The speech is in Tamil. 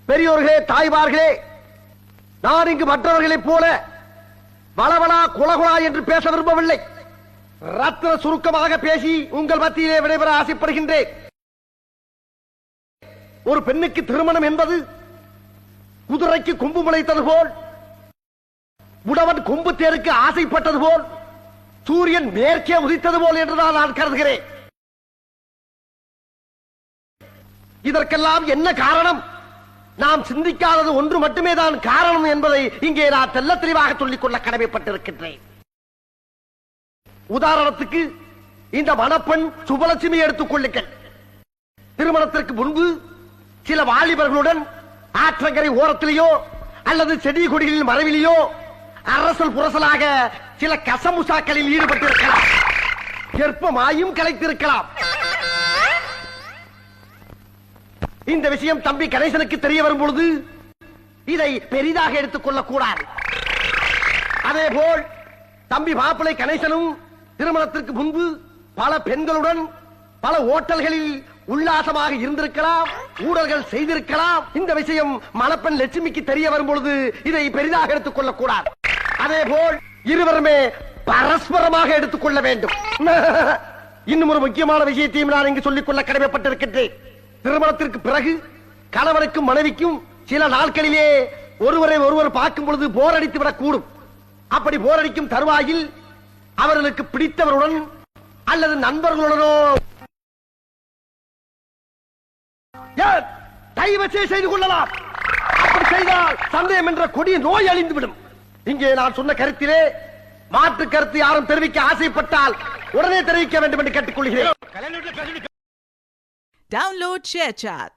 பெரியோர்களே, தாய்மார்களே, நான் இங்கு மற்றவர்களைப் போல வளவளா குலகுலா என்று பேச விரும்பவில்லை. ரத்ன சுருக்கமாக பேசி உங்கள் மத்தியிலே விடைபெற ஆசைப்படுகின்றேன். ஒரு பெண்ணுக்கு திருமணம் என்பது குதிரைக்கு கொம்பு முளைத்தது போல், உடவன் கொம்பு தேருக்கு ஆசைப்பட்டது போல், சூரியன் மேற்கே உதித்தது போல் என்றுதான் நான் கருதுகிறேன். இதற்கெல்லாம் என்ன காரணம்? நாம் சிந்திக்காதது ஒன்று மட்டுமே தான் காரணம் என்பதை இங்கே நான் தெல்ல தெளிவாக சொல்லிக் கொள்ள கடமைப்பட்டிருக்கின்றேன். உதாரணத்துக்கு இந்த மணப்பெண் சுபலட்சுமி எடுத்துக் கொள்ளுங்கள். திருமணத்திற்கு முன்பு சில வாலிபர்களுடன் ஆற்றங்கரை ஓரத்திலேயோ அல்லது செடி கொடிகளின் மறைவிலேயோ அரசல் புரசலாக சில கசமுசாக்களில் ஈடுபட்டிருக்கலாம், கற்பமாயும் கலைத்திருக்கலாம். இந்த விஷயம் தம்பி கணேசனுக்கு தெரிய வரும் பொழுது இதை பெரிதாக எடுத்துக் கொள்ளக் கூடாது. அதேபோல் தம்பி மாப்பிள்ளை கணேசனும் திருமணத்திற்கு முன்பு பல பெண்களுடன் பல ஓட்டல்களில் உல்லாசமாக இருந்திருக்கலாம், ஊழல்கள் செய்திருக்கலாம். இந்த விஷயம் மணப்பெண் லட்சுமிக்கு தெரிய வரும் பொழுது இதை பெரிதாக எடுத்துக் கொள்ளக் கூடாது. அதேபோல் இருவருமே பரஸ்பரமாக எடுத்துக் கொள்ள வேண்டும். இன்னும் ஒரு முக்கியமான விஷயத்தையும் நான் இங்கு சொல்லிக் கொள்ள கடமைப்பட்டிருக்கின்றேன். திருமணத்திற்கு பிறகு கணவனுக்கும் மனைவிக்கும் சில நாட்களிலே ஒருவரை ஒருவர் பார்க்கும் பொழுது போர் அடித்து விடக்கூடும். அப்படி போர் அடிக்கும் தருவாயில் அவர்களுக்கு பிடித்தவருடன் அல்லது நண்பர்களுடனோ கைவசை செய்து கொள்ளலாம். அப்படி செய்தால் சந்தேகம் என்ற கொடிய நோய் அழிந்துவிடும். இங்கே நான் சொன்ன கருத்திலே மாற்று கருத்து யாரும் தெரிவிக்க ஆசைப்பட்டால் உடனே தெரிவிக்க வேண்டும் என்று கேட்டுக்கொள்கிறேன். Download ShareChat.